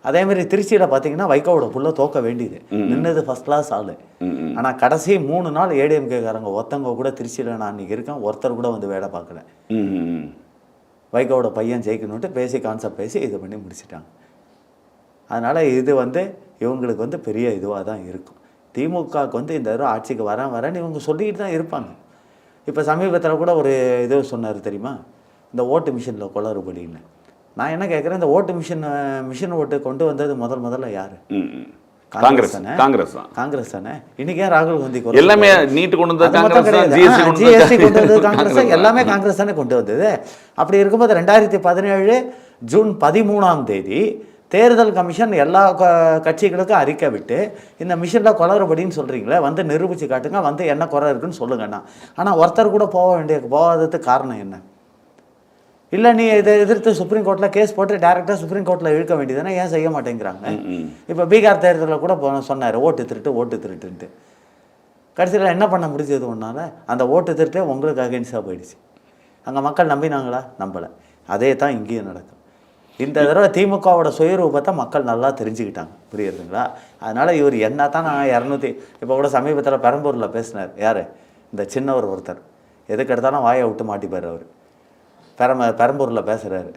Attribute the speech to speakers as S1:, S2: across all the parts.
S1: அதேமாதிரி திருச்சியில் பார்த்தீங்கன்னா வைகோவோட புள்ள தோக்க வேண்டியது, நின்னது ஃபர்ஸ்ட் கிளாஸ் ஆள். ஆனால் கடைசி 3 நாள் ஏடிஎம்கேக்காரங்க ஒருத்தவங்க கூட திருச்சியில் நான் அன்றைக்கி இருக்கேன், ஒருத்தர் கூட வந்து வேலை பார்க்கல. வைகோவோட பையன் ஜெயிக்கணுன்ட்டு பேசி கான்செப்ட் பேசி இது பண்ணி முடிச்சிட்டாங்க. அதனால் இது வந்து இவங்களுக்கு வந்து பெரிய இதுவாக தான் இருக்கும். திமுகவுக்கு வந்து இந்த தடவை ஆட்சிக்கு வரேன்னு இவங்க சொல்லிக்கிட்டு தான் இருப்பாங்க. இப்போ சமீபத்தில் கூட ஒரு இது சொன்னார் தெரியுமா, இந்த ஓட்டு மிஷினில் குளறுபடின்னு. நான் என்ன கேட்குறேன், இந்த ஓட்டு மிஷின் ஓட்டு கொண்டு வந்தது முதல்ல யார்? காங்கிரஸ் தானே. இன்னைக்கு ஏன் ராகுல் காந்தி
S2: எல்லாமே நீட்டு கொண்டு வந்தது,
S1: ஜிஎஸ்டி கொண்டு வந்தது காங்கிரஸ், எல்லாமே காங்கிரஸ் தானே கொண்டு வந்தது. அப்படி இருக்கும்போது 2017 ஜூன் 13ஆம் தேதி தேர்தல் கமிஷன் எல்லா கட்சிகளுக்கும் அறிக்கை விட்டு இந்த மிஷினில் குளறுபடின்னு சொல்கிறீங்களே, வந்து நிரூபித்து காட்டுங்க, வந்து என்ன குறை இருக்குன்னு சொல்லுங்கண்ணா. ஆனால் ஒருத்தர் கூட போகாததுக்கு காரணம் என்ன? இல்லை நீ இதை எதிர்த்து சுப்ரீம் கோர்ட்டில் கேஸ் போட்டு டேரெக்டாக சுப்ரீம் கோர்ட்டில் இழுக்க வேண்டியதுன்னா ஏன் செய்ய மாட்டேங்கிறாங்க? இப்போ பீகார் தேர்தலில் கூட சொன்னார் ஓட்டு திருட்டுன்ட்டு. கடைசியில் என்ன பண்ண முடிஞ்சது ஒன்றால்? அந்த ஓட்டு திருட்டே உங்களுக்கு அகென்ஸ்டாக போயிடுச்சு. அங்கே மக்கள் நம்பினாங்களா? நம்பலை. அதே தான் இங்கேயும் நடக்கும். இந்த தடவை திமுகவோட சுயரூபத்தை மக்கள் நல்லா தெரிஞ்சுக்கிட்டாங்க, புரியுதுங்களா? அதனால் இவர் என்ன தான் நான் 200 இப்போ கூட சமீபத்தில் பெரம்பூரில் பேசினார். யார்? இந்த சின்னவர் ஒருத்தர். எதுக்கு எடுத்தாலும் வாயை விட்டு மாட்டிப்பார் அவர். பெரம்பூரில் பேசுகிறாரு.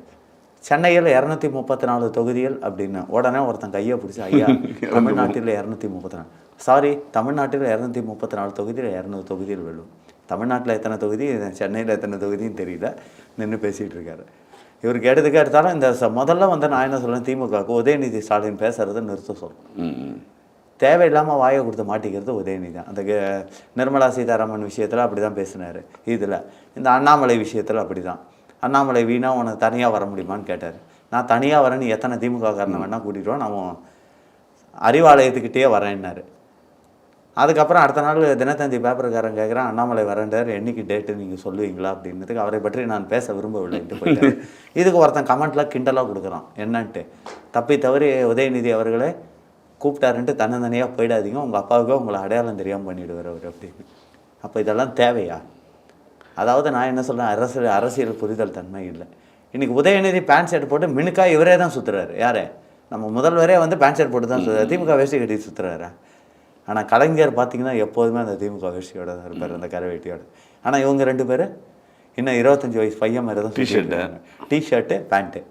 S1: சென்னையில் 234 தொகுதிகள் அப்படின்னு உடனே ஒருத்தன் கையை பிடிச்சி, ஐயா தமிழ்நாட்டில் 234, சாரி தமிழ்நாட்டில் 234 தொகுதியில் 200 தொகுதியில் வெல்லும். தமிழ்நாட்டில் எத்தனை தொகுதி, சென்னையில் எத்தனை தொகுதின்னு தெரியல, நின்று பேசிகிட்டு இருக்காரு. இவருக்கு எடுத்தாலும் இந்த முதல்ல வந்து நான் என்ன சொல்கிறேன், திமுகவுக்கு உதயநிதி ஸ்டாலின் பேசுகிறத நிறுத்த சொல்கிறேன். தேவையில்லாமல் வாயை கொடுத்து மாட்டிக்கிறது உதயநிதி தான். அந்த நிர்மலா சீதாராமன் விஷயத்தில் அப்படி தான் பேசினார். இதில் இந்த அண்ணாமலை விஷயத்தில் அப்படி தான். அண்ணாமலை வீணா உனக்கு தனியாக வர முடியுமான்னு கேட்டார். நான் தனியாக வரேன்னு எத்தனை திமுக காரணம் வேணால் கூட்டிகிட்டு நான் அறிவாலயத்துக்கிட்டே வரேன்னாரு. அதுக்கப்புறம் அடுத்த நாள் தினத்தந்தி பேப்பருக்காரன் கேட்குறான், அண்ணாமலை வரேன்றார், என்னைக்கு டேட்டு நீங்கள் சொல்லுவீங்களா அப்படின்றதுக்கு அவரை பற்றி நான் பேச விரும்பவில்லைன்ட்டு போயிட்டார். இதுக்கு ஒருத்தன் கமெண்ட்டில் கிண்டலாக கொடுக்குறான், என்னன்ட்டு தப்பி தவறி உதயநிதி அவர்களே கூப்பிட்டாருன்ட்டு தன்னந்தனியாக போயிடாதீங்க, உங்கள் அப்பாவுக்கே உங்களை அடையாளம் தெரியாமல் பண்ணிவிடுவார் அவர் அப்படின்னு. அப்போ இதெல்லாம் தேவையா? அதாவது நான் என்ன சொல்கிறேன், அரசியல் புரிதல் தன்மை இல்லை. இன்றைக்கி உதயநிதி பேண்ட் ஷர்ட் போட்டு மினுக்கா இவரே தான் சுற்றுறாரு. யார்? நம்ம முதல்வரே வந்து பேண்ட் ஷர்ட் போட்டு தான் சுற்றுறாரு. திமுக வேஷ்டி கட்டி சுற்றுறாரா? ஆனால் கலைஞர் பார்த்திங்கன்னா எப்போதுமே அந்த திமுக வேஷ்டியோட தான் இருப்பார், அந்த கரைவேட்டியோட. ஆனால் இவங்க 2 பேர் இன்னும் 25 வயசு பையன் மாதிரி தான் டிஷர்ட்டு பேண்ட்டு.